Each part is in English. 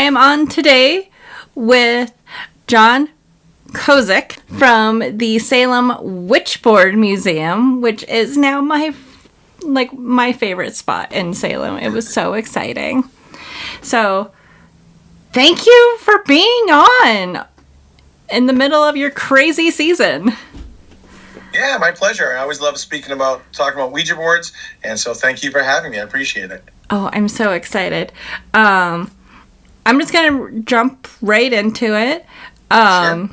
am on today with John Kozik from the Salem Witch Board Museum, which is now my favorite spot in Salem. It was so exciting. So, thank you for being on in the middle of your crazy season. Yeah, my pleasure. I always love talking about Ouija boards, and so thank you for having me. I appreciate it. Oh, I'm so excited. I'm just going to jump right into it. Sure.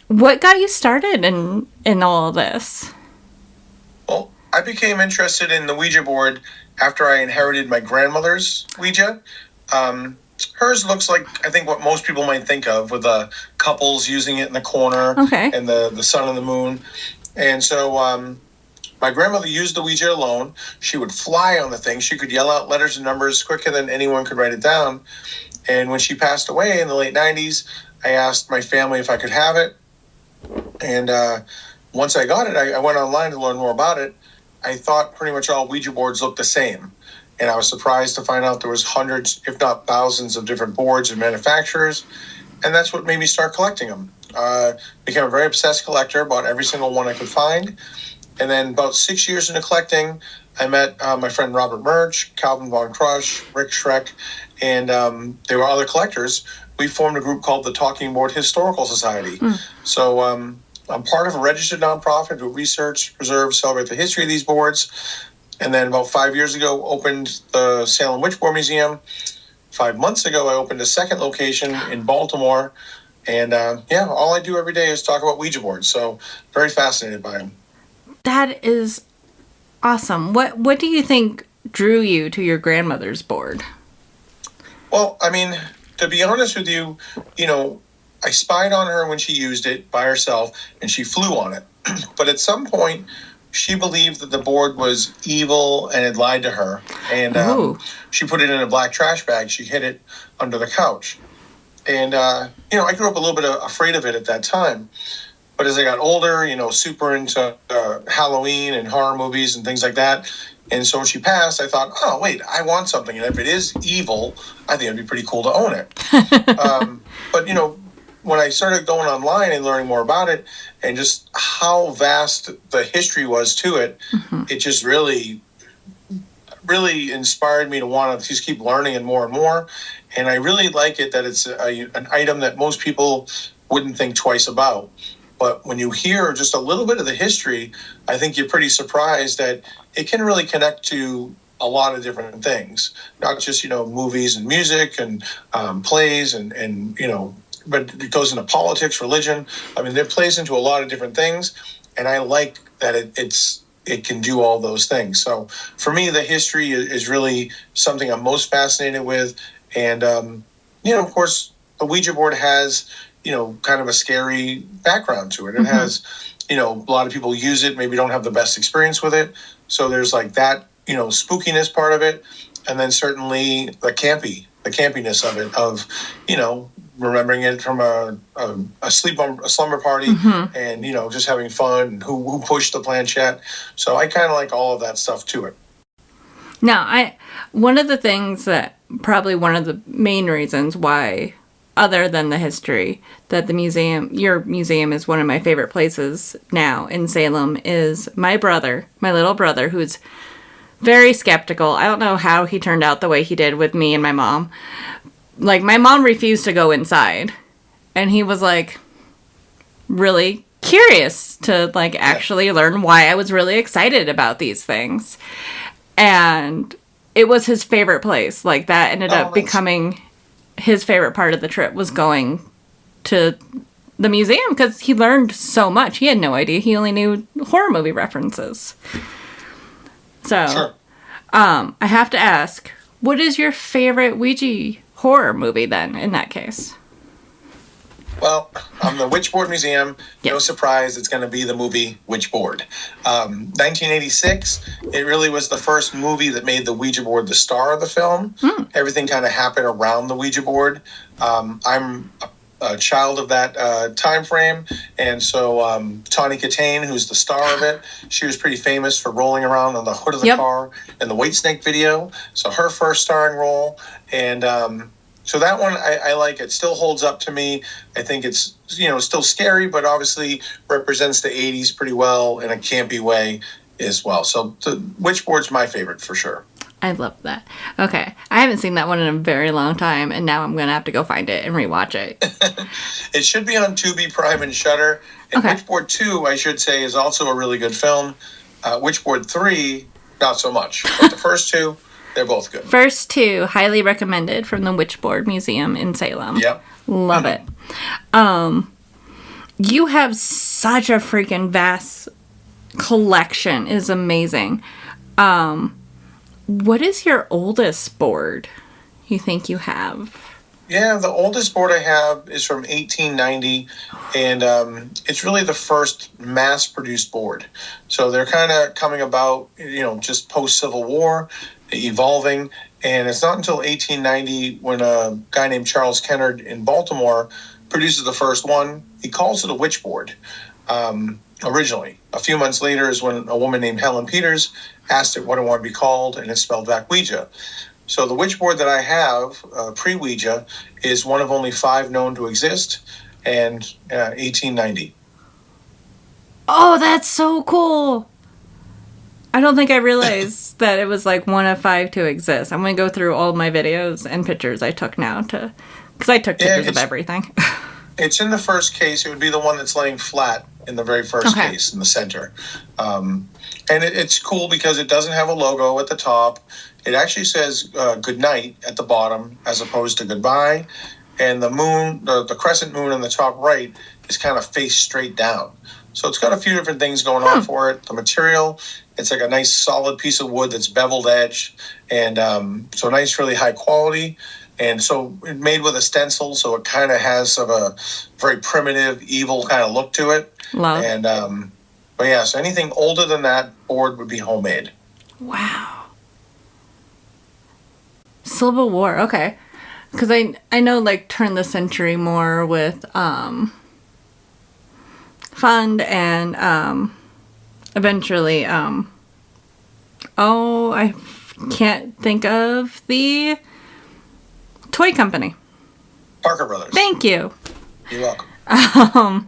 What got you started in all of this? Well, I became interested in the Ouija board after I inherited my grandmother's Ouija. Hers looks like, I think, what most people might think of, with the couples using it in the corner, Okay. And the sun and the moon. And so my grandmother used the Ouija alone. She would fly on the thing. She could yell out letters and numbers quicker than anyone could write it down. And when she passed away in the late 90s, I asked my family if I could have it. And once I got it, I went online to learn more about it. I thought pretty much all Ouija boards looked the same. And I was surprised to find out there was hundreds, if not thousands, of different boards and manufacturers. And that's what made me start collecting them. Became a very obsessed collector, bought every single one I could find. And then about 6 years into collecting, I met my friend Robert Murch, Calvin Von Crush, Rick Schreck, and there were other collectors. We formed a group called the Talking Board Historical Society. So I'm part of a registered nonprofit who research, preserve, celebrate the history of these boards. And then about 5 years ago, opened the Salem Witch Board Museum. 5 months ago, I opened a second location in Baltimore. And all I do every day is talk about Ouija boards. So very fascinated by them. That is awesome. What do you think drew you to your grandmother's board? Well, I mean, to be honest with you, I spied on her when she used it by herself, and she flew on it. But at some point, she believed that the board was evil and had lied to her. And she put it in a black trash bag. She hid it under the couch. And, I grew up a little bit afraid of it at that time. But as I got older, super into Halloween and horror movies and things like that. And so when she passed, I thought, oh, wait, I want something. And if it is evil, I think it'd be pretty cool to own it. But, when I started going online and learning more about it and just how vast the history was to it, it just really, really inspired me to want to just keep learning and more. And I really like it that it's an item that most people wouldn't think twice about. But when you hear just a little bit of the history, I think you're pretty surprised that it can really connect to a lot of different things, not just, movies and music and plays and but it goes into politics, religion. I mean, it plays into a lot of different things. And I like that it can do all those things. So for me, the history is really something I'm most fascinated with. And, of course, the Ouija board has, kind of a scary background to it. It has, a lot of people use it, maybe don't have the best experience with it. So there's like that, spookiness part of it. And then certainly the campiness of it, of, remembering it from a slumber party and, just having fun and who pushed the planchette. So I kind of like all of that stuff to it. Now, one of the things that probably one of the main reasons why, other than the history, that your museum is one of my favorite places now in Salem is my little brother, who's very skeptical. I don't know how he turned out the way he did with me and my mom. Like, my mom refused to go inside, and he was, really curious to, actually learn why I was really excited about these things. And it was his favorite place. That ended up becoming his favorite part of the trip, was going to the museum, because he learned so much. He had no idea. He only knew horror movie references. So, sure. I have to ask, what is your favorite Ouija horror movie then, in that case? Well, the Witch Board Museum, Yes. No surprise, it's going to be the movie Witch Board. 1986, it really was the first movie that made the Ouija board the star of the film. Everything kind of happened around the Ouija board. I'm a child of that time frame, and so Tawny Katane, who's the star of it, she was pretty famous for rolling around on the hood of the car in the White Snake video. So her first starring role, and So that one I like. It still holds up to me. I think it's, still scary, but obviously represents the 80s pretty well in a campy way as well. So the Witch Board's my favorite for sure. I love that. Okay. I haven't seen that one in a very long time, and now I'm going to have to go find it and rewatch it. It should be on Tubi, Prime, and Shudder. And Okay. Witch Board 2, I should say, is also a really good film. Witch Board 3, not so much. But the first two, they're both good. First two, highly recommended from the Witch Board Museum in Salem. Yep. Love it. You have such a freaking vast collection. It is amazing. What is your oldest board you think you have? Yeah, the oldest board I have is from 1890, and it's really the first mass-produced board. So they're kind of coming about, just post-Civil War, evolving, and it's not until 1890 when a guy named Charles Kennard in Baltimore produces the first one. He calls it a witch board. Originally. A few months later is when a woman named Helen Peters asked it what it wanted to be called, and it spelled back Ouija. So the witch board that I have, pre-Ouija, is one of only 5 known to exist, and 1890. Oh, that's so cool. I don't think I realized that it was like one of 5 to exist. I'm going to go through all my videos and pictures I took now because I took pictures of everything. It's in the first case. It would be the one that's laying flat in the very first case in the center. And it's cool because it doesn't have a logo at the top. It actually says good night at the bottom as opposed to goodbye. And the moon, the crescent moon on the top right is kind of face straight down. So it's got a few different things going on for it. The material, it's like a nice solid piece of wood that's beveled edge. And so nice, really high quality. And so it made with a stencil, so it kind of has sort of a very primitive, evil kind of look to it. Love. And but yeah, so anything older than that board would be homemade. Wow. Civil War, okay. Because I know like turn the century more with Fund and eventually I can't think of the toy company. Parker Brothers. Thank you. You're welcome.